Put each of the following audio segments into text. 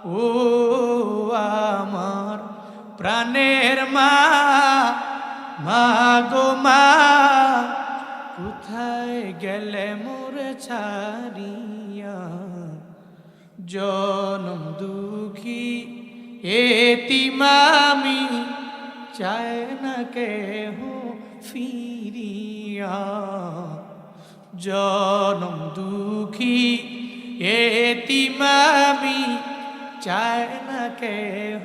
ও আমার প্রাণের মা, মা গো মা, কোথায় গেলে মোরে ছাড়িয়া? জনম দুঃখী এতিম আমি, চায় না কেহ ফিরিয়া। জনম দুঃখী এতিম আমি, চায় না কেহ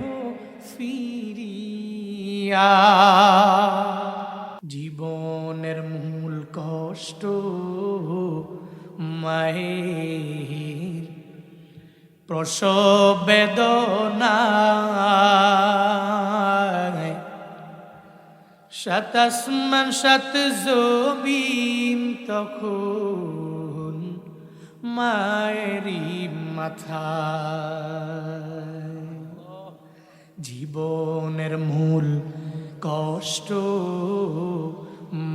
ফিরিয়া। জীবনের মূল কষ্ট মায়ের, প্রসব বেদনায়। সাত আসমান সাত জমিন তখন মায়েরই মাথায়। জীবনের মূল কষ্ট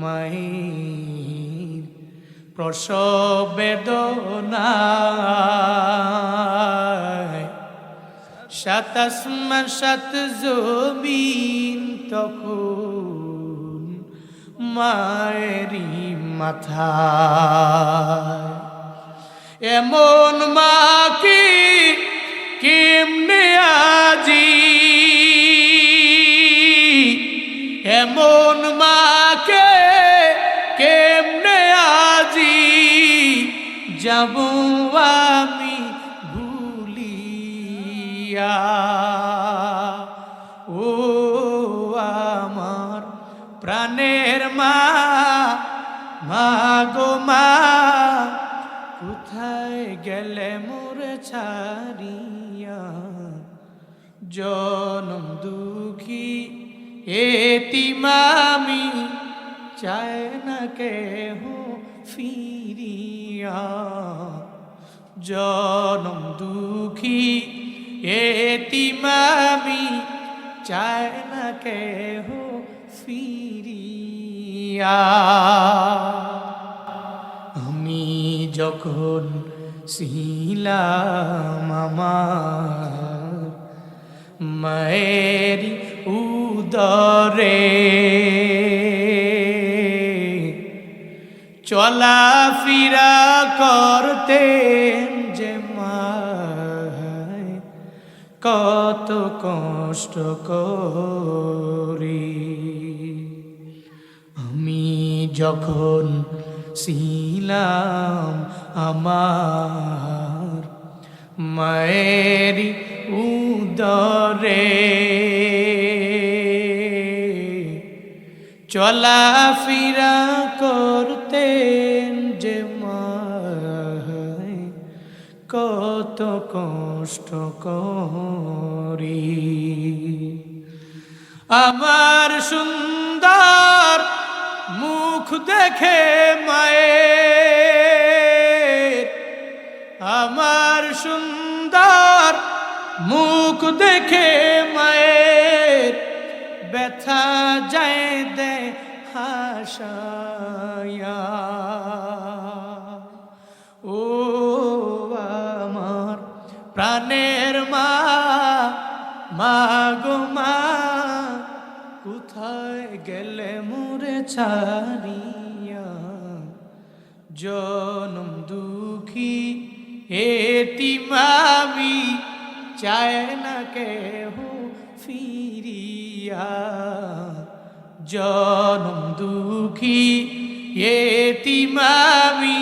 মায়ের, প্রসব বেদনায়। সাত আসমান সাত জমিন তখন মায়েরই মাথায়। এমন মাকে কেমনে আজি, এমন মাকে কেমনে আজি যাব আমি ভুলিয়া? ও আমার প্রাণের মা, মা গো মা, কোথায় গেলে মোরে ছাড়িয়া? জনম দুঃখী এতিম আমি, চায় না কেহ ফিরিয়া। জনম দুঃখী এতিম আমি, চায় না কেহ ফিরিয়া। আমি যখন ছিলাম আমার মায়ের উদরে, চলাফেরা করতেন যে মায়, কত কষ্ট করি। আমি যখন ছিলাম আমার মায়ের উদরে, চলাফেরা করতেন যে মায়, কত কষ্ট করি। আমার সুন্দর মুখ দেখে মায়ের, আমার সুন্দর মুখ দেখে মায়ের, ব্যথা যায় দে হাসায়া। ও আমার প্রাণের মা, মা গো মা, কোথায় গেলে মোরে ছাড়িয়া? জনম দুঃখী এতিম আমি, চায় না কেহ ফিরিয়া। জনম দুঃখী এতিম আমি,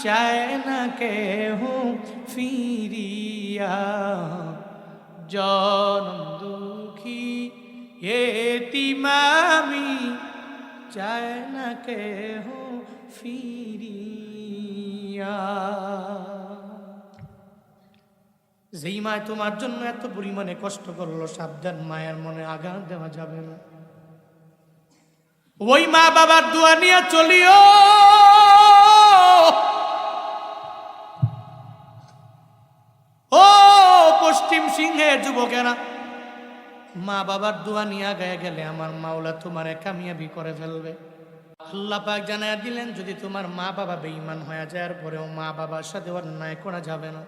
চায় না কেহ ফিরিয়া। জনম দুঃখী এতিম আমি, চায় না কেহ ফিরিয়া। যেই মায় তোমার জন্য এত পরিমাণে কষ্ট করলো, সাবধান, মায়ের মনে আঘাত দেওয়া যাবে না। ওই মা বাবার দোয়া নিয়ে চলিও। ও পশ্চিম সিংহের যুবকেরা, মা বাবার দোয়া নিয়ে আগায় গেলে আমার মাওলা তোমারে কামিয়াবি করে ফেলবে। আল্লাহ পাক জানায়া দিলেন, যদি তোমার মা বাবা বেঈমান হয়ে যাওয়ার পরেও মা বাবার সাথে অন্যায় করা যাবে না।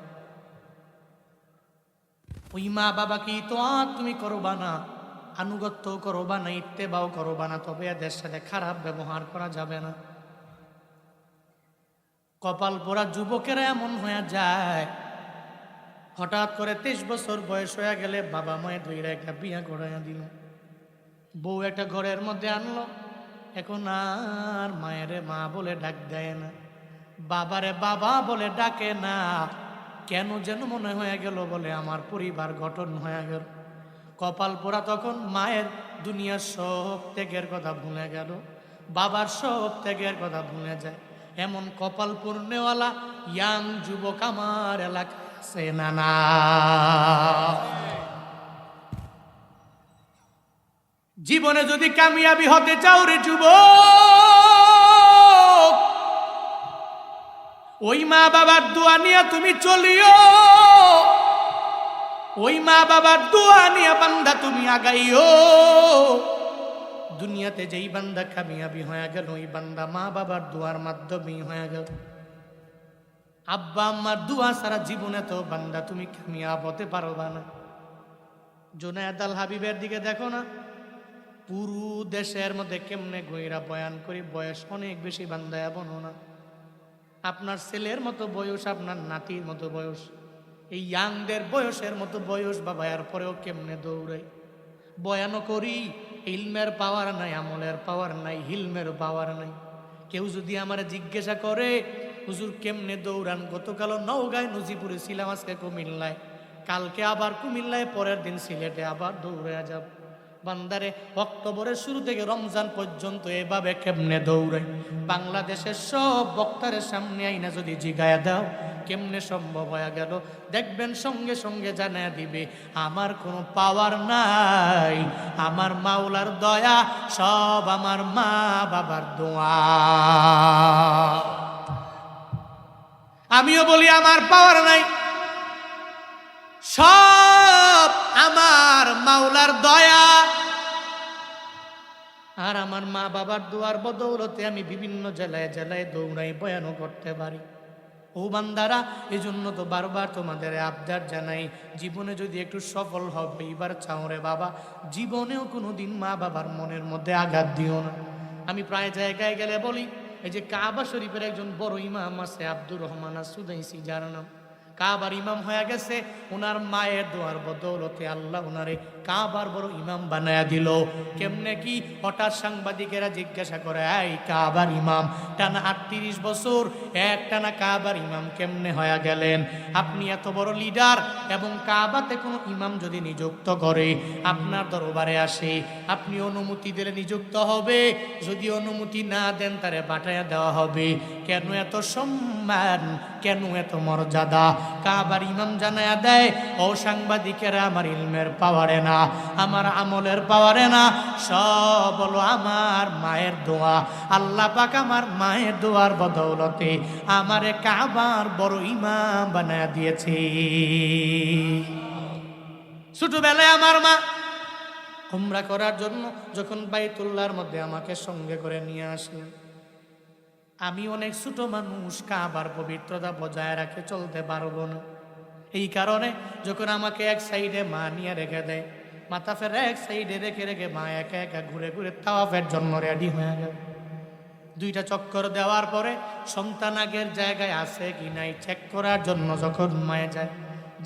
ওই মা বাবাকে তো আর তুমি করবা না, আনুগত্য করবা না, ইত্তেবাও করবা না, তবে এদের সাথে খারাপ ব্যবহার করা যাবে না। কপাল পোড়া যুবকেরা এমন হয়ে যায়, হঠাৎ করে 23 বছর বয়স হয়ে গেলে বাবা মায়ের ধইরা একটা বিয়া করাইয়া দিল, বউ একটা ঘরের মধ্যে আনলো, এখন আর মায়েরে মা বলে ডাক দেয় না, বাবারে বাবা বলে ডাকে না। কেন যেন মনে হয়ে গেল বলে আমার পরিবার গঠন হয়ে গেল। কপাল পোড়া তখন মায়ের দুনিয়ার সব ত্যাগের কথা ভুলে গেল, বাবার সব ত্যাগের কথা ভুলে যায়। এমন কপাল পূর্ণেওয়ালা ইয়াং যুবক আমার এলাকায় আছে না না? জীবনে যদি কামিয়াবি হতে চাও রে যুবক, ওই মা বাবার দোয়া নিয়ে তুমি চলিও, ওই মা বাবার দোয়া নিয়ে বান্দা তুমি আগাইও। দুনিয়াতে যেই বান্দা কামিয়াবি হয়ে গেল, ওই বান্দা মা বাবার দোয়ার মাধ্যমেই হয়ে গেল। আব্বা আম্মার দোয়া ছাড়া জীবনে তো বান্দা তুমি কামিয়াব হতে পারবা না। জুনায়েদ আল হাবিবের দিকে দেখো না, পুরো দেশের মধ্যে কেমনে গইরা বয়ান করি, বয়স অনেক বেশি বান্দা এমন না। আপনার ছেলের মতো বয়স, আপনার নাতির মতো বয়স, এই ইয়াংদের বয়সের মতো বয়স বাবা, এরপরেও কেমনে দৌড়াই। বয়ানও করি, ইলমের পাওয়ার নাই, আমলের পাওয়ার নাই, হিলমের পাওয়ার নাই। কেউ যদি আমার জিজ্ঞাসা করে হুজুর কেমনে দৌড়ান, গতকালও নওগাঁয় নজিপুরে ছিলাম, আজকে কুমিল্লায়, কালকে আবার কুমিল্লায়, পরের দিন সিলেটে আবার দৌড়ে যাব। বান্দারে অক্টোবরের শুরু থেকে রমজান পর্যন্ত এভাবে কেমনে দৌড়াই। বাংলাদেশের সব বক্তারের সামনে আইনা যদি জিগায়া দাও কেমনে সম্ভব হয়ে গেল, দেখবেন সঙ্গে সঙ্গে জানায় দিবে আমার কোনো পাওয়ার নাই, আমার মাওলার দয়া, সব আমার মা বাবার দোয়া। আমিও বলি আমার পাওয়ার নাই, সব আমার মাওলার দয়া। আর আমার মা বাবার দোয়ার বদৌলতে আমি বিভিন্ন জেলায় জেলায় দৌড়াই, বয়ানও করতে পারি। ও বান্দারা, এই জন্য তো বারবার তোমাদের আবদার জানাই, জীবনে যদি একটু সফল হবে এবার চাও রে বাবা, জীবনেও কোনোদিন মা বাবার মনের মধ্যে আঘাত দিও না। আমি প্রায় জায়গায় গেলে বলি, এই যে কাবা শরীফের একজন বড় ইমাম আছে আব্দুর রহমান সুদাইসি, যার নাম কাবার ইমাম হয়ে গেছে, ওনার মায়ের দোয়ার বদৌলতে আল্লাহ ওনারে কাবার বড় ইমাম বানায়া দিল। কেমনে কি? হঠাৎ সাংবাদিকেরা জিজ্ঞাসা করে, এই কাবার ইমাম টানা 38 বছর এক টানা কাবার ইমাম কেমনে হয়ে গেলেন? আপনি এত বড় লিডার, এবং কাবাতে কোনো ইমাম যদি নিযুক্ত করে আপনার দরবারে আসে, আপনি অনুমতি দিলে নিযুক্ত হবে, যদি অনুমতি না দেন তারে পাঠাইয়া দেওয়া হবে। কেন এত সম্মান, কেন এত মর্যাদা? কাবার ইমাম জানায়া দেয়, ও সাংবাদিকেরা, আমার ইলমের পাওয়ারে না, আমার আমলের পাওয়ারে না, সব হলো আমার মায়ের দোয়া। আল্লাহ পাক আমার মায়ের দোয়ার বদৌলতে আমারে কাবার বড় ইমাম বানায়া দিয়েছে। ছোটবেলায় আমার মা উমরা করার জন্য যখন বাইতুল্লাহর মধ্যে আমাকে সঙ্গে করে নিয়ে আসলেন, আমি অনেক ছোট মানুষ, কাবার পবিত্রতা বজায় রাখে চলতে পারবো না। এই কারণে যখন আমাকে এক সাইডে মা নিয়ে রেখে দেয়, মাথা ফেরা এক সাইডে রেখে রেখে মা একা একা ঘুরে ঘুরে তাওয়াফের জন্য রেডি হয়ে গেল। 2টা চক্কর দেওয়ার পরে সন্তান আগের জায়গায় আছে কি নাই চেক করার জন্য যখন মায়ে যায়,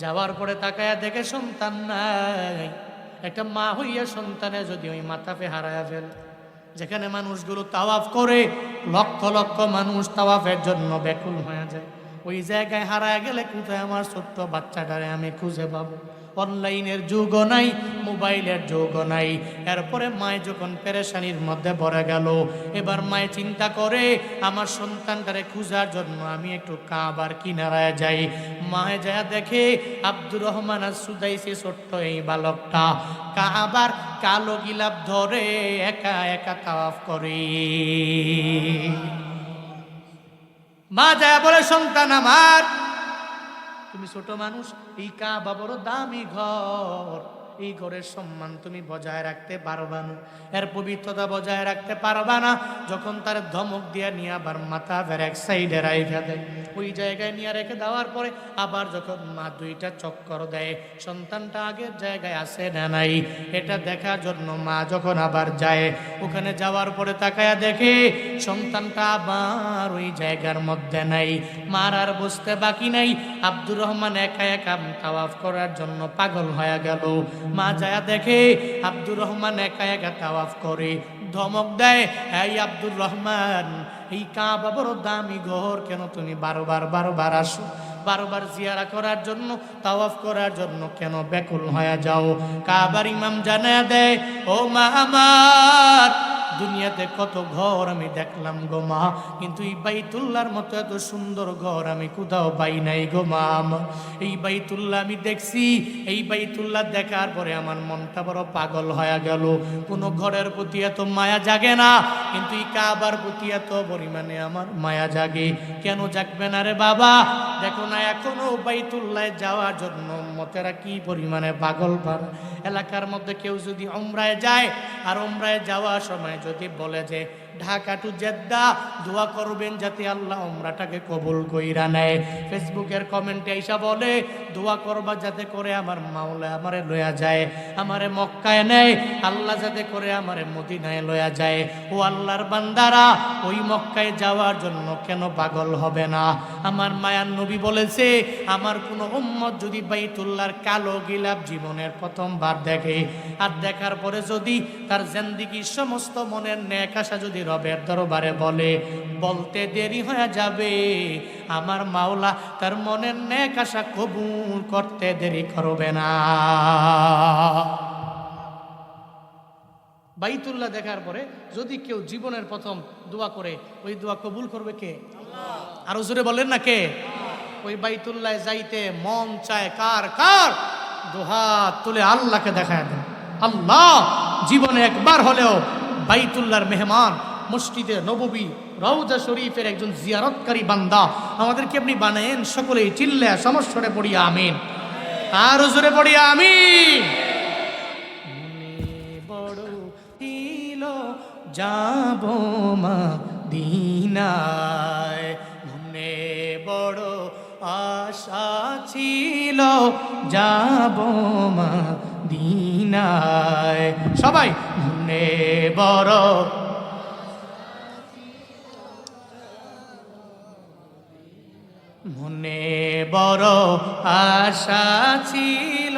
যাওয়ার পরে তাকায়া দেখে সন্তান নাই। একটা মা হইয়া সন্তানে যদি ওই মাথাফে হারায়া ফেলে, যেখানে মানুষগুলো তাওয়াফ করে, লক্ষ লক্ষ মানুষ তাওয়াফের জন্য ব্যাকুল হয়ে যায়, ওই জায়গায় হারায় গেলে কোথায় আমার ছোট্ট বাচ্চাটারে আমি খুঁজে পাবো? অনলাইনের যুগও নাই, মোবাইলের যুগও নাই। এরপরে মায় যখন পেরেশানির মধ্যে পড়ে গেল, এবার মায় চিন্তা করে আমার সন্তানটারে খুঁজার জন্য আমি একটু কাবার কিনারায় যাই। মায় যায় দেখে আব্দুর রহমান সুদাইসি ছোট্ট এই বালকটা কাবার কালো গিলাপ ধরে একা একা তাওয়াফ করে। মা যায় বলে, সন্তান আমার, তুমি ছোট মানুষ, এই কাবা বড় দামি ঘর, এই ঘরের সম্মান তুমি বজায় রাখতে পারবা না, এর পবিত্রতা বজায় রাখতে পারবা না। যখন তার ধমক দিয়া নিয়ে আবার মাথা ফের এক সাইডে রাইখা দেয়, ওই জায়গায় নিয়ে রেখে দেওয়ার পরে আবার যখন মা দুইটা চক্কর দেয়, সন্তানটা আগের জায়গায় আছে না নাই এটা দেখার জন্য মা যখন আবার যায়, ওখানে যাওয়ার পরে তাকায়া দেখে সন্তানটা আবার ওই জায়গার মধ্যে নাই। মার আর বুঝতে বাকি নাই, আব্দুর রহমান একা একা তাওয়াফ করার জন্য পাগল হয়ে গেল। মা যায় দেখে আব্দুর রহমান একা একা তাওয়াফ করে, ধমক দেয়, এই আব্দুর রহমান, এই কাবা বড় দামি ঘর, কেন তুমি বারবার আসো? বারবার জিয়ারা করার জন্য, তাওয়াফ করার জন্য কেন ব্যাকুল হয়ে যাও? কাবার ইমাম জানায়া দেয়, ও মা আমার, দুনিয়াতে কত ঘর আমি দেখলাম গো মা, কিন্তু এই বাইতুল্লাহর মতো এত সুন্দর ঘর আমি কোথাও পাই নাই গো মা। এই বাইতুল্লাহ আমি দেখছি, এই বাইতুল্লাহ দেখার পরে আমার মনটা বড় পাগল হয়ে গেল। কোনো ঘরের প্রতি এত মায়া জাগে না, কিন্তু এই কাবার প্রতি এত পরিমাণে আমার মায়া জাগে। কেন জাগবে না রে বাবা? দেখো না এখনো বাইতুল্লাহ যাওয়ার জন্য মতেরা কি পরিমাণে পাগল পার। এলাকার মধ্যে কেউ যদি উমরায় যায়, আর উমরায় যাওয়ার সময় যদি বলে যে ঢাকা টু জেদ্দা দোয়া করবেন যাতে আল্লাহ উমরাটাকে কবুল কইরা নেয়, ফেসবুকের কমেন্টে আইসা বলে দোয়া করবা যাতে করে আমার মাওলা আমারে লয়া যায়, আমারে মক্কায় নেয়, আল্লাহ যাতে করে আমারে মদিনায় লয়া যায়। ও আল্লাহর বান্দারা, ওই মক্কায় যাওয়ার জন্য কেন পাগল হবে না? আমার মায়ার নবী বলেছে, আমার কোনো উম্মত যদি বাইতুল্লাহর কালো গিলাপ জীবনের প্রথমবার দেখে, আর দেখার পরে যদি তার জিন্দেগির সমস্ত মনের নেক আশা যদি রবের দরবারে বলে, বলতে দেরি হয়ে যাবে, আমার মাওলা তার মনের নেক আশা কবুল করতে দেরি করবে না। বাইতুল্লাহ দেখার পরে যদি কেউ জীবনের প্রথম দোয়া করে, ওই দোয়া কবুল করবে কে? আল্লাহ। আরো জোরে বলেন না কে? ওই বাইতুল্লাহ যাইতে মন চায় কার কার? দুহাত তুলে আল্লাহকে দেখায় দেন, আল্লাহ জীবনে একবার হলেও বাইতুল্লাহর মেহমান, মসজিদে নববী রওজা শরীফের একজন জিয়ারতকারী বান্দা আমাদেরকে আপনি বানায়েন। সকলেই চিল্লা সমস্যারে পড়ি আমিন, আর জোরে পড়ি আমিন। মনে বড় ছিল যাব মদিনায়, মনে বড় আশা ছিল যাব মদিনায়। সবাই মনে বড়, মনে বড় আশা ছিল,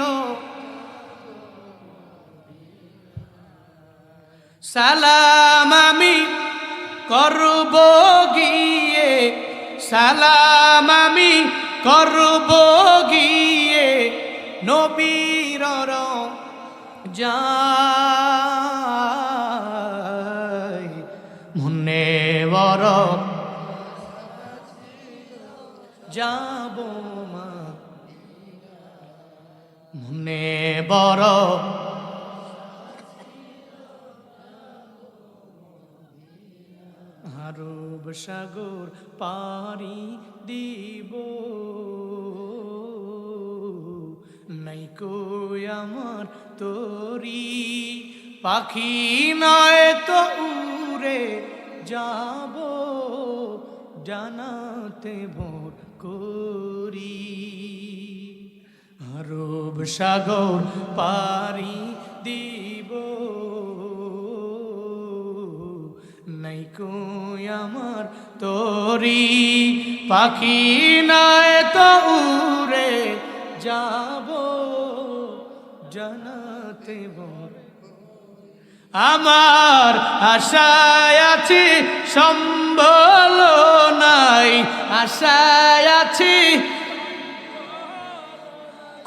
সালাম আমি করব গিয়ে, সালাম আমি করব গিয়ে নবীর যায়, মনে বড় যাব মা, মনে বড় আরব সাগর পারি দিব, নাই কই আমার তোরি, পাখি নয় তো উড়ে যাব জানাতে ভোর করি। আরব সাগর পারি দিব, নাই কই আমার তোরি, পাখি নয় তো উড়ে যাব জানাতে ভোর। আমার আশায় আছি সম্বল নাই, আশায় আছি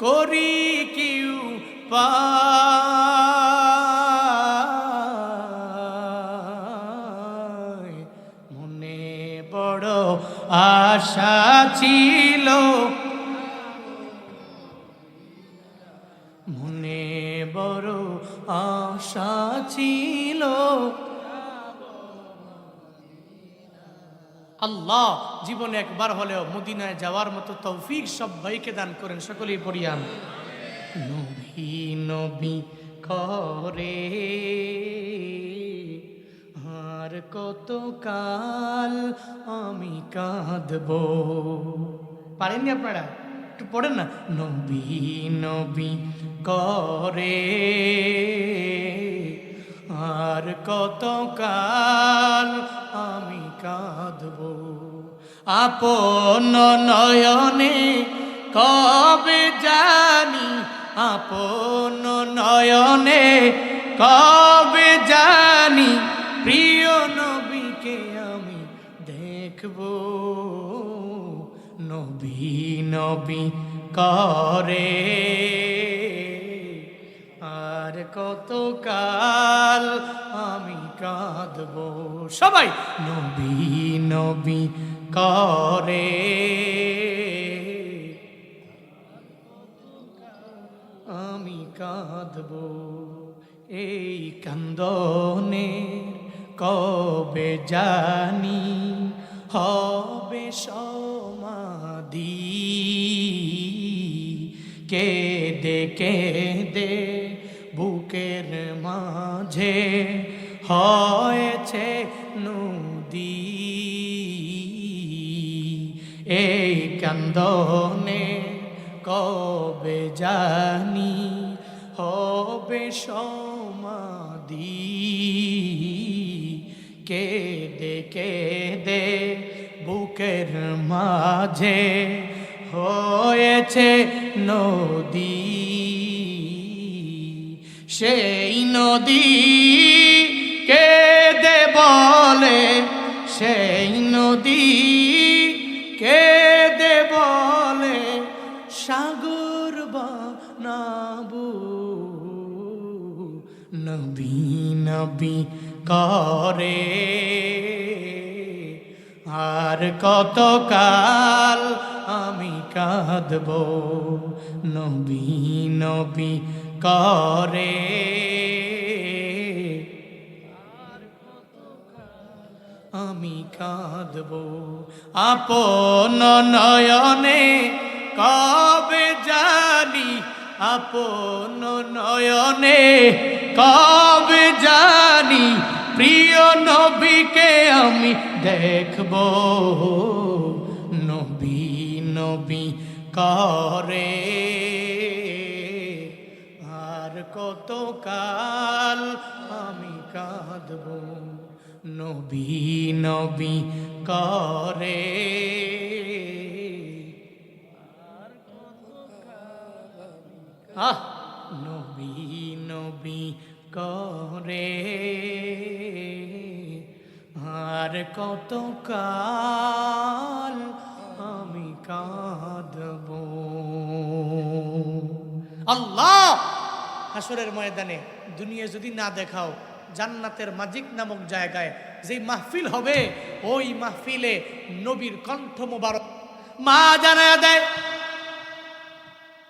করি কিউ পায়, মনে বড় আশা ছিল, মনে বড় আশা ছিল। আল্লাহ জীবনে একবার হলেও মদিনায় যাওয়ার মতো তৌফিক সবাইকে দান করেন, সকলেই পড়িয়ান। নবী করে আর কত কাল আমি কাঁদবো। পারেননি আপনারা? একটু পড়েন না, নবী নবী করে আর কত কাল আমি কাঁদবো। আপন নয়নে কবে জানি, আপন নয়নে কবে জানি প্রিয় নবীকে আমি দেখব। নবী নবী করে আর কত কাল আমি কাঁদব। সবাই নবী নবী করে আমি কাঁদব। এই কান্দনের কবে জানি হবে সমাধি, কেঁদে কেঁদে বুকের মাঝে হয়েছে নদী। এই কান্দনে কবে জানি হবে সমাধি, কেঁদে কেঁদে বুকের মাঝে হয়েছে নদী। সেই নদী কেঁদে বলে, সেই নদী কেঁদে বলে সাগর বানাবো। নবী নবী করে আর কত কাল আমি কাঁদব। নবী নবী করে আমি কাঁদব। আপন নয়নে কবে জানি, আপন নয়নে কবে জানি প্রিয় নবীকে আমি দেখব। নবী নবী করে আর কত কাল আমি কাঁদব। নবী নবী করে নবী নবী করে আর কত কাল আমি কাঁদব। আল্লাহ হাসরের ময়দানে দুনিয়া যদি না দেখাও, জান্নাতের মাজিক নামক জায়গায় যেই মাহফিল হবে, ওই মাহফিলে নবীর কণ্ঠ মোবারক মা জানায়া দেয়,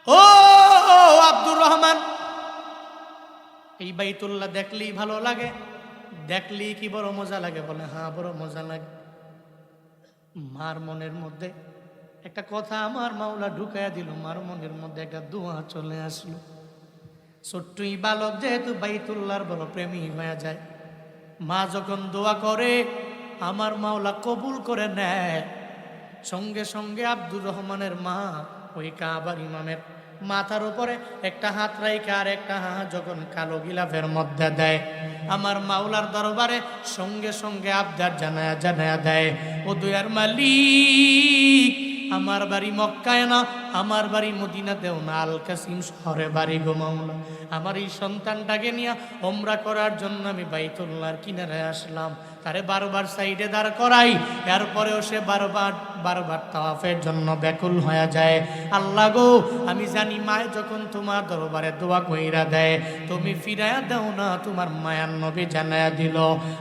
ও আব্দুর রহমান, এই বাইতুল্লাহ দেখলেই ভালো লাগে, দেখলেই কি বড় মজা লাগে? বলে হ্যাঁ, বড় মজা লাগে। মার মনের মধ্যে একটা কথা আমার মাওলা ঢুকাইয়া দিল, মার মনের মধ্যে একটা দোয়া চলে আসলো। ছোট্টই বালক যেহেতু বাইতুল্লাহর বড় প্রেমী হয়ে যায়, মা যখন দোয়া করে আমার মাওলা কবুল করে নেয়। সঙ্গে সঙ্গে আব্দুর রহমানের মা ওই কাবার ইমামের মাথার উপরে একটা হাত রাইখে আর একটা হাত যখন কালো গিলাফের মধ্যে দেয়, আমার মাওলার দরবারে সঙ্গে সঙ্গে আবদার জানায়া দেয়, ও দুয়ার মালিক, আমার বাড়ি মক্কায় না, আমার বাড়ি মদিনাতেও না, আল কাসিম শহরে বাড়ি গো মাওলা। আমার এই সন্তানটাকে নিয়ে ওমরা করার জন্য আমি বাইতুল্লাহর কিনারায় আসলাম, তারে বারবার সাইডে দাঁড় করাই, এরপরেও সে বারবার তাওয়াফের জন্য ব্যাকুল হয়ে যায়। আল্লাহ গো, আমি জানি মায় যখন তোমার দরবারে দোয়া কইরা দেয়, তুমি ফিরায়া দাও না, তোমার মায়ার নবী জানায়া দিল।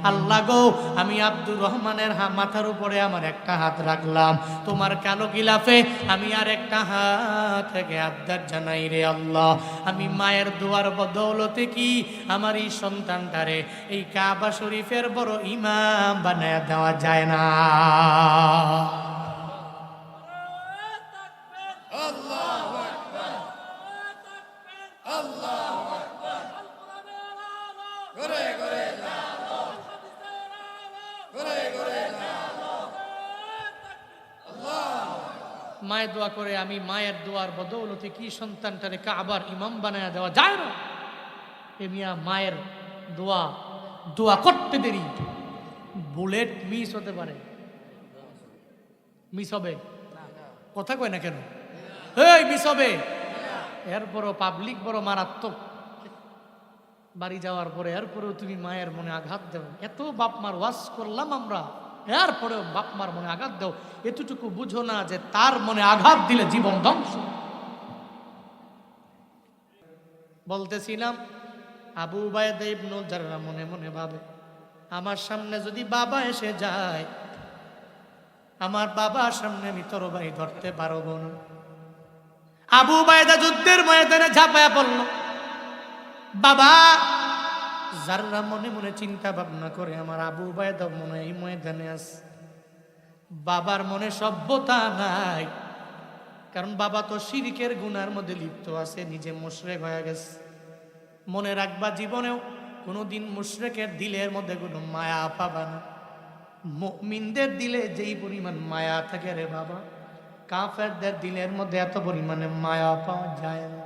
আল্লাহ গো, আমি আব্দুর রহমানের মাথার উপরে আমার একটা হাত রাখলাম, তোমার কালো গিলাফে আমি আর একটা হাত থেকে আবদার জানাই রে আল্লাহ, আমি মায়ের দোয়ার বদৌলতে কি আমার এই সন্তানটারে এই কাবা শরীফের বড় ইমাম বানায়া দেওয়া যায় না? মায়ের দোয়া করে, আমি মায়ের দোয়ার বদৌলতে কি সন্তানটারে কাবার ইমাম বানায় দেওয়া যায় না। এ মিয়া মায়ের দোয়া করতে দেরি, বুলেট মিস হতে পারে। মিস হবে? কথা কয় না কেন? এই মিস হবে। এরপরও পাবলিক বড় মারাত্মক। বাড়ি যাওয়ার পরে এরপরেও তুমি মায়ের মনে আঘাত দেও। এত বাপ মার ওয়াজ করলাম আমরা, এরপরেও বাপ মার মনে আঘাত দেও। এতটুকু বুঝো না যে তার মনে আঘাত দিলে জীবন ধ্বংস। বলতেছিলাম আবু উবায়দা ইবনুল জাররাহ মনে মনে ভাবে, আমার সামনে যদি বাবা এসে যায়, আমার বাবার সামনে আমি তরবারি ধরতে পারবো না। আবু উবায়দা যুদ্ধের ময়দানে ঝাঁপায়া পড়ল। বাবা জাররাহ মনে মনে চিন্তা ভাবনা করে, আমার আবু উবায়দা মনে এই ময়দানে আছে, বাবার মনে সভ্যতা নাই, কারণ বাবা তো শিরকের গুনার মধ্যে লিপ্ত আছে, নিজে মুশরিক হয়ে গেছে। মনে রাখবা, জীবনেও কোনোদিন মুশরিকের দিলের মধ্যে কোনো মায়া পাবা না। মুমিনদের দিলে যেই পরিমাণ মায়া থাকে রে বাবা, কাফেরদের দিলের মধ্যে এত পরিমাণে মায়া পাওয়া যায় না।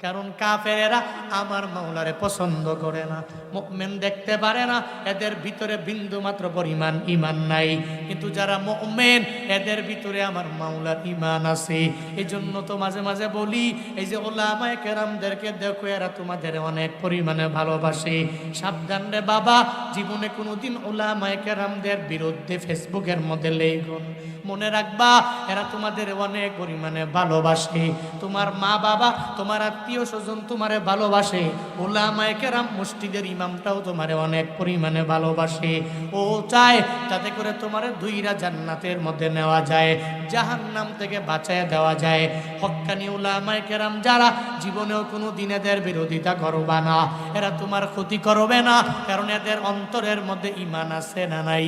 কারণ কাফেরেরা আমার মাওলারে পছন্দ করে না, মুমিন দেখতে পারে না, এদের ভিতরে বিন্দু মাত্র পরিমাণ ঈমান নাই। কিন্তু যারা মুমিন, এদের ভিতরে আমার মাওলার ঈমান আছে। এজন্য তো মাঝে মাঝে বলি, এই যে উলামায়ে কেরামদেরকে দেখো, এরা তোমাদের অনেক পরিমাণে ভালোবাসে। সাবধান রে বাবা, জীবনে কোনোদিন উলামায়ে কেরামদের বিরুদ্ধে ফেসবুকের মধ্যে লেখো না। মনে রাখবা, এরা তোমাদের অনেক পরিমাণে ভালোবাসে। তোমার মা বাবা, তোমার আত্মীয় স্বজন তোমারে ভালোবাসে। উলামায়ে কেরাম, মসজিদের ইমামটাও তোমারে অনেক পরিমাণে ভালোবাসে। ও চায় যাতে করে তোমারে দুইরা জান্নাতের মধ্যে নেওয়া যায়, জাহান্নাম থেকে বাঁচায় দেওয়া যায়। হক্কানি উলামায়ে কেরাম যারা, জীবনেও কোনো দিন এদের বিরোধিতা করবা না, এরা তোমার ক্ষতি করবে না, কারণ এদের অন্তরের মধ্যে ঈমান আছে না নাই?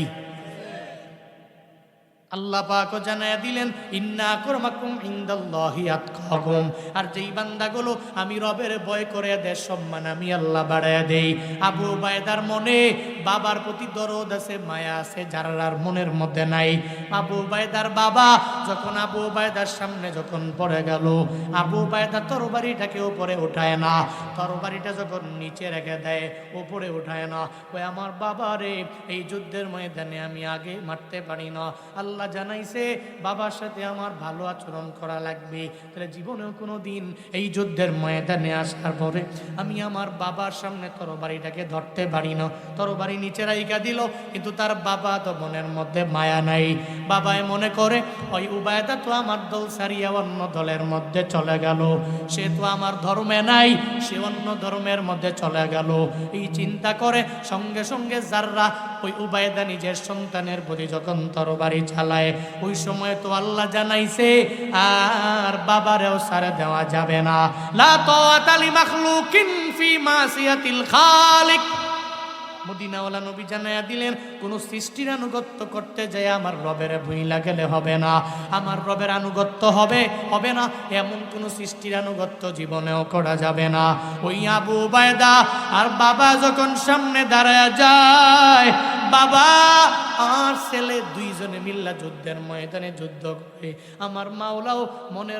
আল্লাহ পাক জানায়া দিলেন, ইন্না আকরামাকুম ইনদাল্লাহি আতকাকুম। আর যেই বান্দাগুলো আমি রবের ভয় করে, এদের সম্মান আমি আল্লাহ বাড়ায়া দেই। আবু উবায়দার মনে বাবার প্রতি দরদ আছে, মায়া আছে, জাররার মনের মধ্যে নাই। আবু উবায়দার বাবা যখন আবু উবায়দার সামনে যখন পড়ে গেল, আবু উবায়দা তরবারিটাকে উপরে উঠায় না, তরবারিটা যখন নিচে রেখে দেয়, উপরে উঠায় না। ওই আমার বাবা রে, এই যুদ্ধের ময়দানে আমি আগে মারতে পারি না। আল্লাহ জানাইছে বাবার সাথে আমার ভালো আচরণ করা লাগবে। তাহলে জীবনেও কোনো দিন এই যুদ্ধের ময়দানে আসার পরে আমি আমার বাবার সামনে তরবারিটাকে ধরতে পারি না। তরবারি নিচে রাইখা দিল, কিন্তু তার বাবা তো মনের মধ্যে মায়া নাই। বাবায় মনে করে ওই উবায়দা তো আমার দল ছাড়িয়া অন্য দলের মধ্যে চলে গেল, সে তো আমার ধর্মে নাই, সে অন্য ধর্মের মধ্যে চলে গেল। এই চিন্তা করে সঙ্গে সঙ্গে জাররাহ ওই উবায়দা নিজের সন্তানের প্রতি যখন তরবারি চালায়, ওই সময় তো আল্লাহ জানাইছে আর বাবারেও ছাড়ে দেওয়া যাবে না। লা তাআতা লিমাখলুকিন ফি মাসিয়াতিল খালিক। মদিনাওয়ালা নবী জানায়া দিলেন, কোন সৃষ্টির আনুগত্য করতে যায় আমার রবের ভুইলা গেলে হবে না, আমার রবের আনুগত্য হবে না, এমন কোন সৃষ্টির আনুগত্য জীবনেও করা যাবে না। ওই আবু উবায়দা আর বাবা যখন সামনে দাঁড়ায় যায়, বাবা আর ছেলে দুইজনে মিল্লা যুদ্ধের ময়দানে যুদ্ধ করে, আমার মাওলাও মনে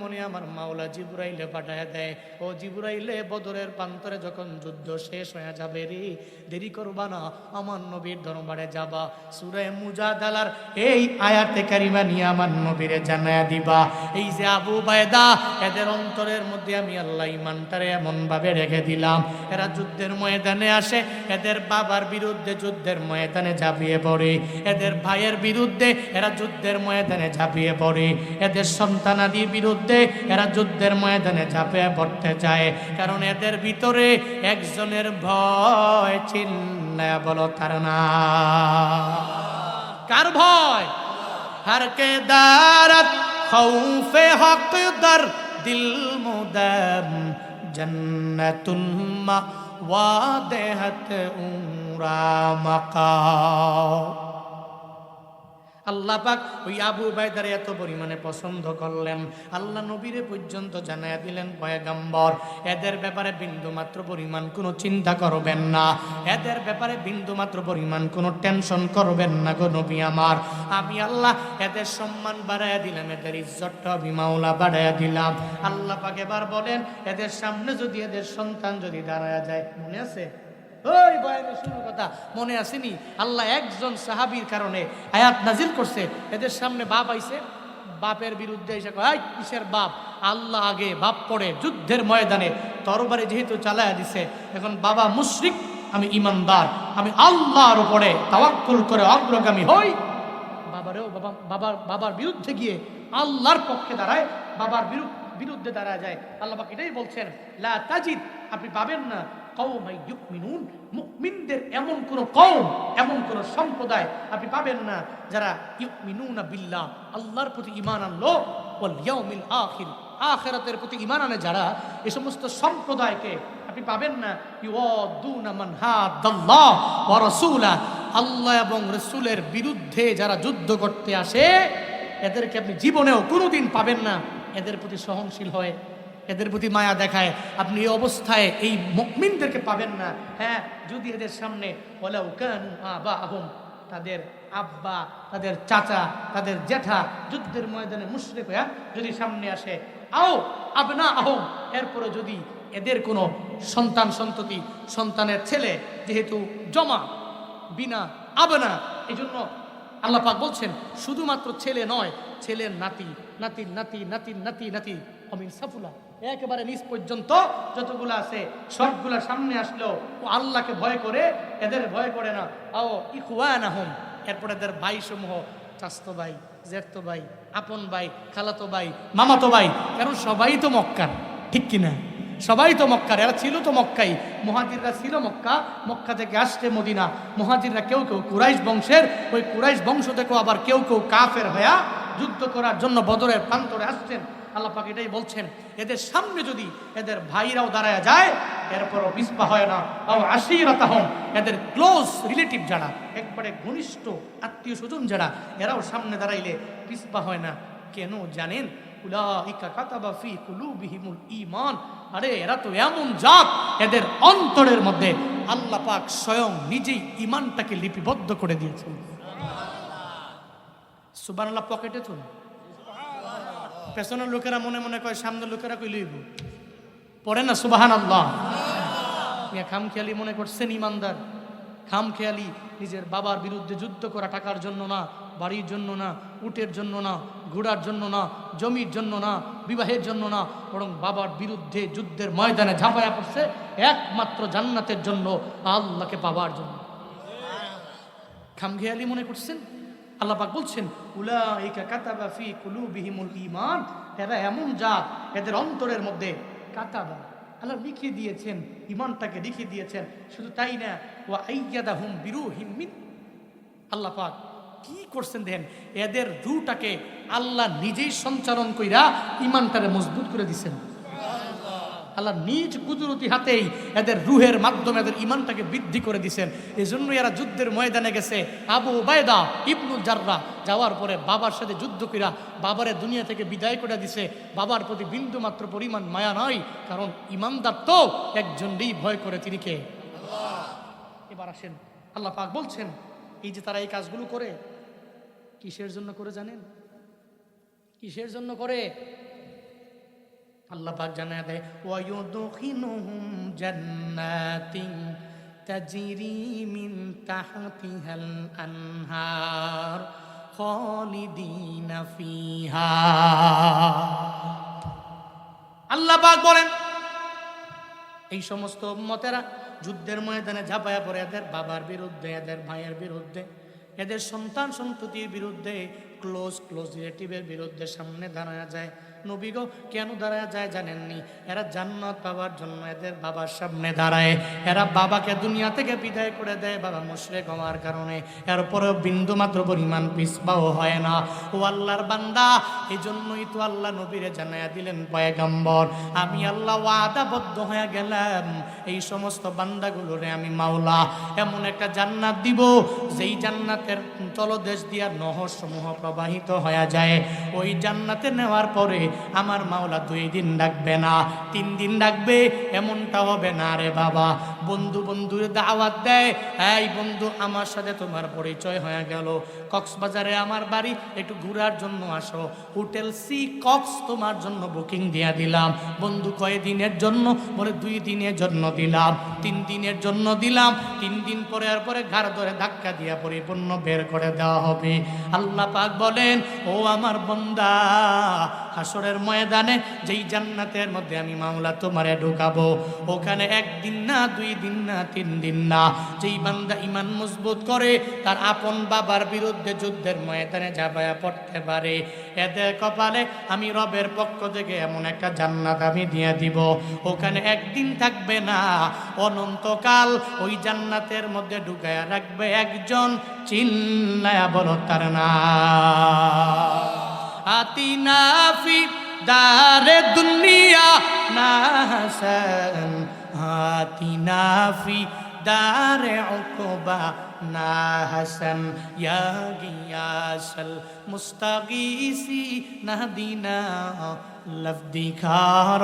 মনে আমার মাওলা জিবরাইলে পাঠায় দেয়, ও জিবরাইলে বদরের প্রান্তরে যখন যুদ্ধ শেষ হয়ে যাবে রে, দেরি করবা না, আমার নবীর দরবারে যাবা, সূরা মুজাদালার এই আয়াতে কারিমা নিয়ে আমার নবীরে জানায়া দিবা, এই যে আবু উবায়দা, এদের অন্তরের মধ্যে আমি আল্লাহ ঈমানটারে এমন ভাবে রেখে দিলাম, এরা যুদ্ধের ময়দানে আসে, এদের বাবার বিরুদ্ধে যুদ্ধের ময়দানে ঝাঁপিয়ে পড়ে, এদের ভাইয়ের বিরুদ্ধে এরা যুদ্ধের ময়দানে ঝাঁপিয়ে পড়ে, এদের সন্তানাদির বিরুদ্ধে এরা যুদ্ধের ময়দানে ঝাঁপিয়ে পড়তে চায়, কারণ এদের ভিতরে একজনের ভয়, চিল্লায়া বলো তার না। কার ভয়? হর কে দারত খৌফে হক দর দিল মুদম জন্নতুল মাওয়াদেহত উরা মাকা। আল্লাহ পাক ওই আবু উবাইদার এত পরিমাণে পছন্দ করলেন, আল্লাহ নবীরে পর্যন্ত জানায়া দিলেন, পয়গম্বর এদের ব্যাপারে বিন্দুমাত্র পরিমাণ কোনো চিন্তা করবেন না, এদের ব্যাপারে বিন্দুমাত্র পরিমাণ কোনো টেনশন করবেন না গো নবী আমার। আমি আল্লাহ এদের সম্মান বাড়াইয়া দিলাম, এদের ইজ্জতটা বিমাওলা বাড়াইয়া দিলাম। আল্লাহ পাক এবার বলেন, এদের সামনে যদি এদের সন্তান যদি দাঁড়ায়া যায়, মনে আছে ওই বয়ানের শুরুর কথা মনে আসেনি? আল্লাহ একজন সাহাবীর কারণে আয়াত নাজিল করছে, এদের সামনে বাপ আইছে, বাপের বিরুদ্ধে এসে কয় কিসের বাপ? আল্লাহ আগে, বাপ পড়ে। যুদ্ধের ময়দানে তরবারি যেহেতু চালায়া দিছে, এখন বাবা মুশরিক, আমি ইমানদার, আমি আল্লাহর উপরে তাওয়াক্কুল করে অগ্রগামী হই। বাবারেও বাবার বিরুদ্ধে গিয়ে আল্লাহর পক্ষে দাঁড়ায়, বাবার বিরুদ্ধে দাঁড়ায় যায়। আল্লাহ পাক এটাই বলছেন, লা তাজিদ, আপনি পাবেন না কওমাই ইউমিনুন, মুমিনদের এমন কোন কওম, এমন কোন সম্প্রদায় আপনি পাবেন না যারা ইউমিনুনা বিল্লাহ, আল্লাহর প্রতি ঈমান আনলো, ওয়াল ইয়াউমিল আখির, আখিরাতের প্রতি ঈমান আনে যারা, এই সমস্ত সম্প্রদায়কে আপনি পাবেন না। ইউয়াদুনা মান হাদাল্লাহ ওয়া রাসূলা, আল্লাহ এবং রাসূলের বিরুদ্ধে যারা যুদ্ধ করতে আসে, এদেরকে আপনি জীবনেও কোনোদিন পাবেন না এদের প্রতি সহনশীল হয়, এদের প্রতি মায়া দেখায়। আপনি এই অবস্থায় এই মুমিনদেরকে পাবেন না। হ্যাঁ, যদি এদের সামনে ওয়ালাউ কানু আবাহুম, তাদের আব্বা, তাদের চাচা, তাদের জ্যাঠা যুদ্ধের ময়দানে মুশরিক হয়ে যদি সামনে আসে, আও আবনা আহম, এরপরে যদি এদের কোনো সন্তান সন্ততি, সন্তানের ছেলে যেহেতু জমা বিনা আবনা, এই জন্য আল্লাহ পাক বলছেন শুধুমাত্র ছেলে নয়, ছেলের নাতি, নাতি নাতি নাতি নাতি নাতি অমিন সাফুলা, একেবারে নিচ পর্যন্ত যতগুলো আছে সবগুলা সামনে আসলেও ও আল্লাহকে ভয় করে, এদের ভয় করে না। আও ইখওয়ানাহুম, এরপর এদের ভাই সমূহ, চাচতো ভাই, জ্যাঠতো ভাই, আপন ভাই, খালাতো ভাই, মামাতো ভাই, কারণ সবাই তো মক্কার, ঠিক কিনা? সবাই তো মক্কার, এরা ছিল তো মক্কাই, মুহাজিররা ছিল মক্কা, মক্কা থেকে আসছে মদিনা। মুহাজিররা কেউ কেউ কুরাইশ বংশের, ওই কুরাইশ বংশ থেকেও আবার কেউ কেউ কাফের হয়ে যুদ্ধ করার জন্য বদরের প্রান্তরে আসছেন। আল্লাহ পাক এটাই বলছেন, এদের সামনে যদি এদের ভাইরাও দাঁড়ায় যায়, এরপরও পিছপা হয় না। আও আশিরাতাহুম, এদের ক্লোজ রিলেটিভ যারা, একবারে ঘনিষ্ঠ আত্মীয় স্বজন যারা, এরাও সামনে দাঁড়াইলে পিছপা হয় না। কেন জানেন? উলাইকা কাতাবা ফি কুলুবিহিমুল ঈমান, আরে এরা তো এমন জাত, এদের অন্তরের মধ্যে আল্লাহ পাক স্বয়ং নিজেই ঈমানটাকে লিপিবদ্ধ করে দিয়েছেন। সুবহানাল্লাহ। পকেটে তো পেছনের লোকেরা মনে মনে কয়, সামনের লোকেরা কই লইব, পড়ে না সুবহানাল্লাহ। খামখেয়ালি মনে করছেন ইমানদার, খামখেয়ালি নিজের বাবার বিরুদ্ধে যুদ্ধ করা, টাকার জন্য না, বাড়ির জন্য না, উটের জন্য না, ঘোড়ার জন্য না, জমির জন্য না, বিবাহের জন্য না, বরং বাবার বিরুদ্ধে যুদ্ধের ময়দানে ঝাঁপায়া পড়ছে একমাত্র জান্নাতের জন্য, আল্লাহকে পাওয়ার জন্য। খামখেয়ালি মনে করছেন? আল্লাহ পাক বলছেন, উলাইকা কাতাবা ফি কুলুবিহিমুল ঈমান, এরা এমন জাত, এদের অন্তরের মধ্যে কাতাবা, আল্লাহ লিখে দিয়েছেন, ঈমানটাকে লিখে দিয়েছেন। শুধু তাই না, ওয়া আইয়াদাহুম বিরূহিম মিন, আল্লাহ পাক কি করছেন দেখেন, এদের রূহটাকে আল্লাহ নিজেই সঞ্চালন কইরা ঈমানটারে মজবুত করে দিয়েছেন। আল্লাহ নিজ কুদরতি হাতেই এদের রুহের মাধ্যমে এদের ঈমানটাকে বৃদ্ধি করে দিয়েছেন। এজন্য এরা যুদ্ধের ময়দানে গেছে। আবু উবাইদা ইবনুল জাররাহ যাওয়ার পরে বাবার সাথে যুদ্ধ কইরা বাবারে দুনিয়া থেকে বিদায় করে দিছে। বাবার প্রতি বিন্দু মাত্র পরিমাণ মায়া নাই, কারণ ঈমানদার তো একজনই ভয় করে, তিনি কে? আল্লাহ। এবার আসেন, আল্লাহ পাক বলছেন, এই যে তারা এই কাজগুলো করে, কিসের জন্য করে জানেন? কিসের জন্য করে? আল্লাহ পাক জানায় দেয়, ওয়ায়ুদখিনুহুম জান্নাতিন তাজরি মিন তাহতিহাল আনহার খালিদিনা ফিহা। আল্লাহ পাক বলেন, এই সমস্ত উম্মতেরা যুদ্ধের ময়দানে ঝাঁপায়া পড়ে এদের বাবার বিরুদ্ধে, এদের ভাইয়ের বিরুদ্ধে, এদের সন্তান সন্ততির বিরুদ্ধে, ক্লোজ রিলেটিভের বিরুদ্ধে সামনে দাঁড়ায় যায়। নবী গো কেন দাঁড়ায় যায় জানেননি? এরা জান্নাত পাওয়ার জন্য এদের বাবার সামনে দাঁড়ায়। এরা বাবাকে দুনিয়া থেকে বিদায় করে দেয় বাবা মুশরিক হওয়ার কারণে, এরপরেও বিন্দু মাত্র পরিমাণ পিছপাও হয় না। ও আল্লাহর বান্দা, এই জন্যই তো আল্লাহ নবীরে জানাইয়া দিলেন পয়গম্বর, আমি আল্লাহ ওয়াদাবদ্ধ হয়ে গেলাম এই সমস্ত বান্দাগুলোরে আমি মাওলা এমন একটা জান্নাত দিব, যেই জান্নাতের তলদেশ দিয়া নহর সমূহ প্রবাহিত হয়ে যায়। ওই জান্নাতে নেওয়ার পরে আমার মাওলা 2 দিন ডাকবে না, 3 দিন ডাকবে, এমনটা হবে না রে বাবা। বন্ধু বন্ধুর দাওয়াত দেয়, এই বন্ধু আমার সাথে তোমার পরিচয় হয়ে গেল, কক্সবাজারে আমার বাড়ি, একটু ঘোরার জন্য আসো, হোটেল সি কক্স তোমার জন্য বুকিং দিয়ে দিলাম। বন্ধু কয় দিনের জন্য? বলে 2 দিনের জন্য দিলাম, 3 দিনের জন্য দিলাম। 3 দিন পরে আর পরে ঘাড় ধরে ধাক্কা দিয়া পরিপূর্ণ বের করে দেওয়া হবে। আল্লাহ পাক বলেন, ও আমার বান্দা, হাসরের ময়দানে যেই জান্নাতের মধ্যে আমি মাওলা তোমারে ঢুকাবো, ওখানে 1 দিন না, 2 দিন না, 3 দিন না, যেই বান্দা ইমান মজবুত করে তার আপন বাবার বিরুদ্ধে যুদ্ধের ময়দানে ঝাঁপায়া পড়তে পারে, এদের কপালে আমি রবের পক্ষ থেকে এমন একটা জান্নাত আমি দিয়ে দিব, ওখানে 1 দিন থাকবে না, অনন্তকাল ওই জান্নাতের মধ্যে ঢুকায়া রাখবে একজন। চিল্লায়া বলো তার নাম। আতিনা ফি দারে দুনিয়া না হাসান, আতিনা ফি দারে উকবা না হাসান, ইয়া গিয়াসাল মুস্তাগীসি নাহদিনা লফদিখার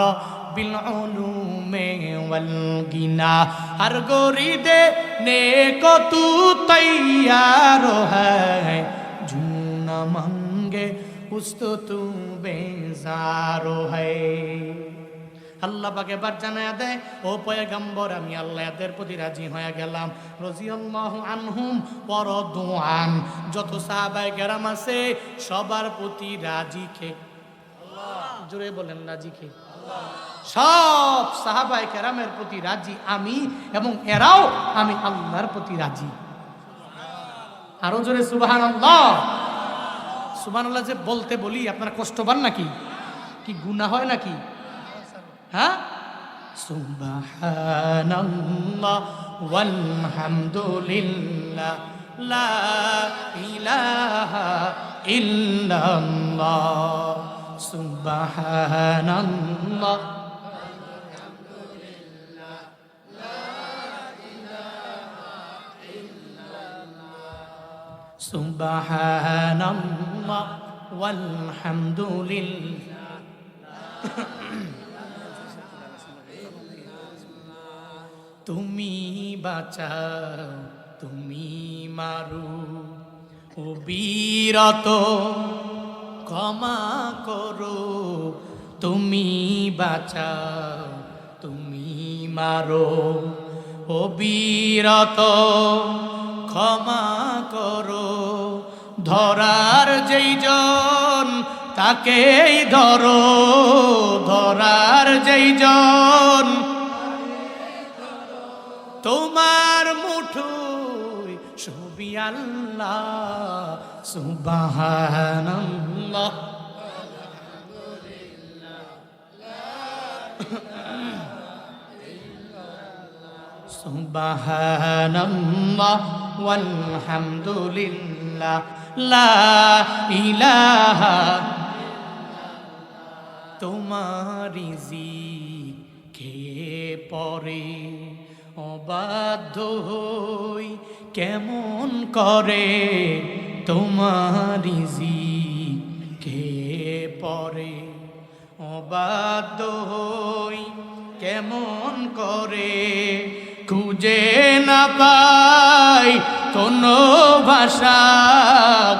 বিল উলুমে ওয়াল গিনা, হর গোরিদে নেকো তু তৈয়ার হ্যায়, জুনা মাঙ্গে উस्तो তু বেজারো হ্যায়। আল্লাহ পাক এবার জানায়া দেয়, ও পয়গম্বর, আমি আল্লাহ এদের প্রতি রাজি হয়ে গেলাম। রাদিয়াল্লাহু আনহুম ওয়া রাদু আন, যত সাহাবায়ে কেরাম আছে সবার প্রতি রাজি কে আল্লাহ। জোরে বলেন রাজি কে আল্লাহ। সব সাহাবায়ে কেরামের প্রতি রাজি আমি, এবং এরাও আমি আল্লাহর প্রতি রাজি। আরো জোরে সুবহানাল্লাহ। সুবহানাল্লাহ যে বলতে বলি আপনারা কষ্ট পান নাকি? কি গুনাহ হয় নাকি? হ্যাঁ, সুবহানাল্লাহ ওয়ালহামদুলিল্লাহ লা ইলাহা ইল্লাল্লাহ, সুবহানাল্লাহ ওয়ালহামদুলিল্লাহ লা ইলাহা ইল্লাল্লাহ, সুবহানাল্লাহ ওয়ালহামদুলিল্লাহ। তুমি বাঁচাও, তুমি মারো, ও বীরত ক্ষমা করো, তুমি বাঁচাও, তুমি মারো, ও বীরত ক্ষমা করো, ধরার যেই জন তাকেই ধরো, ধরার যেই জন তোমার মুঠোয় ছবি আল্লাহ, সুবহানাল্লাহ সুবহানাল্লাহ ওয়ালহামদুলিল্লাহ লা ইলাহা। তোমারি জিকে পরে অবাধ্য হই কেমন করে, তোমারি জিকে পরে অবাধ্য হই কেমন করে, খুঁজে না পাই কোনো ভাষা,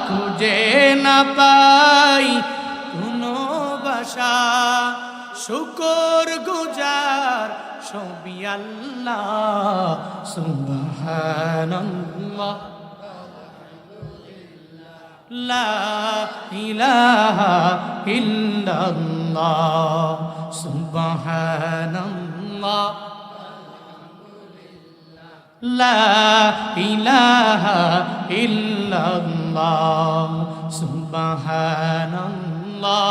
খুঁজে না পাই কোনো ভাষা, শুকর গুজার ছবি আল্লাহ, সুবহানাল্লাহ লা ইলাহা ইল্লাল্লাহ, সুবহানাল্লাহ লা ইলাহা ইল্লাল্লাহ, সুবহানাল্লাহ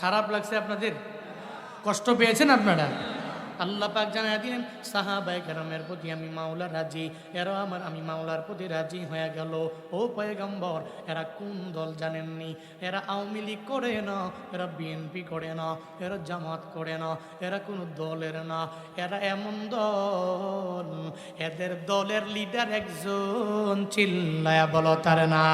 খারাপ লাগছে আপনাদের? কষ্ট পেয়েছেন আপনারা? আল্লাহ পাক জানায় দিলেন সাহাবায়ে কেরামের প্রতি আমি মাওলা রাজি, এরা আমি মাওলার প্রতি রাজি হয়ে গেল। ও পয়গম্বর, এরা কোন দল জানেননি? এরা আওয়ামী লীগ করে না, এরা বিএনপি করে না, এরা জামাত করে না, এরা কোনো দলের না। এরা এমন দল, এদের দলের লিডার একজন, চিল্লায়া বলো তার না।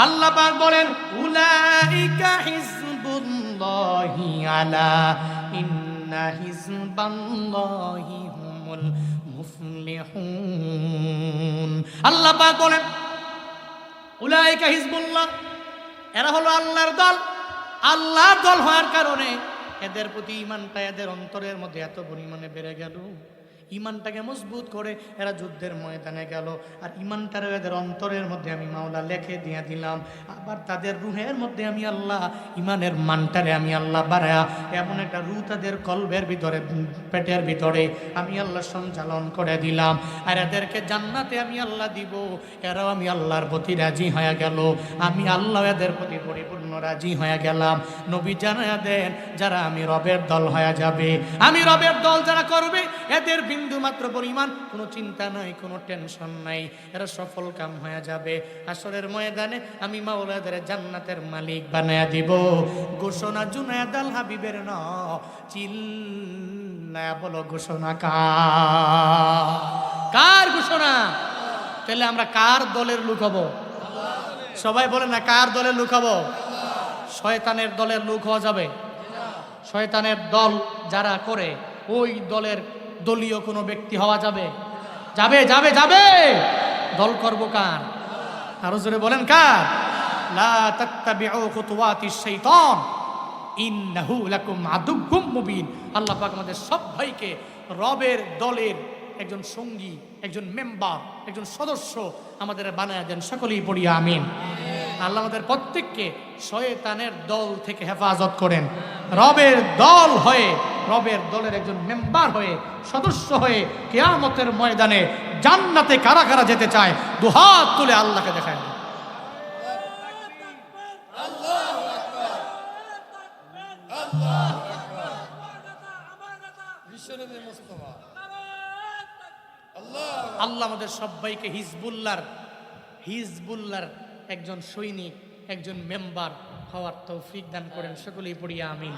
আল্লাহ পাক বলেন উলাইকা হিজবুল্লাহি আলা ইন্না হিজবাল্লাহি হুমুল মুফলিহুন। আল্লাহ পাক বলেন উলাইকা হিজবুল্লাহ, এরা হলো আল্লাহর দল। আল্লাহর দল হওয়ার কারণে এদের প্রতি ঈমানটা এদের অন্তরের মধ্যে এত পরিমাণে বেড়ে গেল, ঈমানটাকে মজবুত করে এরা যুদ্ধের ময়দানে গেল। আর ঈমানটারও এদের অন্তরের মধ্যে আমি মাওলা লেখে দিয়ে দিলাম। আবার তাদের রুহের মধ্যে আমি আল্লাহ ঈমানের মানটারে আমি আল্লাহ বাড়ায়া এমন একটা রু তাদের কলবের ভিতরে, পেটের ভিতরে আমি আল্লাহ সঞ্চালন করে দিলাম। আর এদেরকে জান্নাতে আমি আল্লাহ দিব। এরাও আমি আল্লাহর প্রতি রাজি হয়ে গেল, আমি আল্লাহ এদের প্রতি পরিপূর্ণ রাজি হয়ে গেলাম। নবী জানায়া দেন যারা আমি রবের দল হয়ে যাবে, আমি রবের দল যারা করবে, এদের বিন্দু মাত্র পরিমাণ কোনো চিন্তা নাই, কোনো টেনশন নাই, এরা সফল কাম হয়ে যাবে। হাসরের ময়দানে আমি মাওলাদের জান্নাতের মালিক বানায়া দিব। ঘোষণা জুনায়েদ আল হাবিবের না, চিল্লায়া বলো ঘোষণা কার ঘোষণা? তাহলে আমরা কার দলের লোক হব? সবাই বলে না, কার দলের লোক হব? শয়তানের দলের লোক হওয়া যাবে? শয়তানের দল যারা করে ওই দলের দলীয় কোনো ব্যক্তি হওয়া যাবে? যাবে যাবে যাবে। দল করব কার? আরো জোরে বলেন কার? লা তাত্তাবিউ খুতুওয়াতিশ শাইতান ইন্নাহু লাকুম আদুউম মুবিন। আল্লাহ পাক আমাদের সবাইকে রবের দলের একজন সঙ্গী, একজন মেম্বার, একজন সদস্য আমাদের বানায়া দেন। সকলেই পড়ি আমিন। আল্লাহ আমাদের প্রত্যেককে শয়তানের দল থেকে হেফাজত করেন। রবের দল হয়ে, রবের দলের একজন মেম্বার হয়ে, সদস্য হয়ে কিয়ামতের ময়দানে জান্নাতে কারা কারা যেতে চায় দুহাত তুলে আল্লাহকে দেখায়। আল্লাহ আমাদের সবাইকে হিজবুল্লাহর একজন সৈনিক, একজন মেম্বার হওয়ার তৌফিক দান করেন। সকলেই পড়ি আমিন।